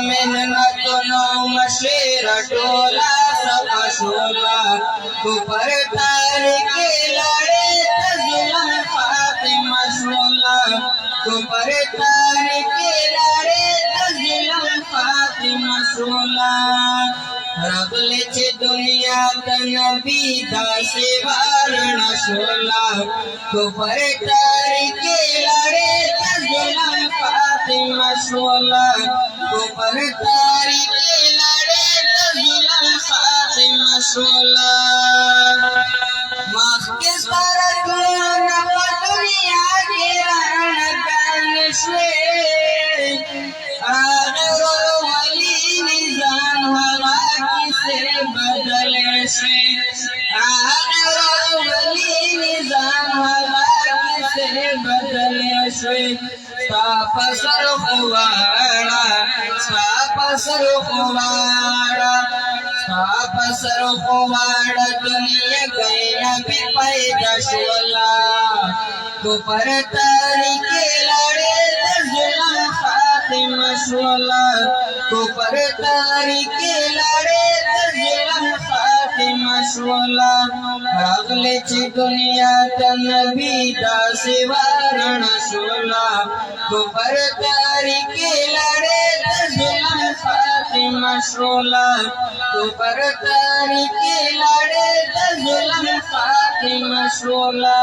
मेहनतों मशेरा टोला सफा शोला ऊपर तारीखे लड़े जुल्म फातिमा शोला ऊपर तारीखे लड़े जुल्म फातिमा शोला रगले चे दुनिया तनबी दासे वारणा शोला ऊपर तारीखे लड़े जुल्म फातिमा शोला ऊपर तारीखे लड़े जुल्म फातिमा शोला माख के सारा दुनिया के रण गानशे आगरो वली निजान हवा किसे बदले से आगरो वली निजान हवा किसे बदले से सापसर खुवाड़ा दुनिया गई नबी पैदा शोला तो पर तारीखे लड़े जुल्म फातिमा शोला तो पर तारीखे लड़े जुल्म फातिमा शोला अगले ची दुनिया तनबी दासे वारणा शोला तो पर तारीखे लड़े जुल्म फातिमा शोला तो पर तारीखे लड़े जुल्म फातिमा शोला।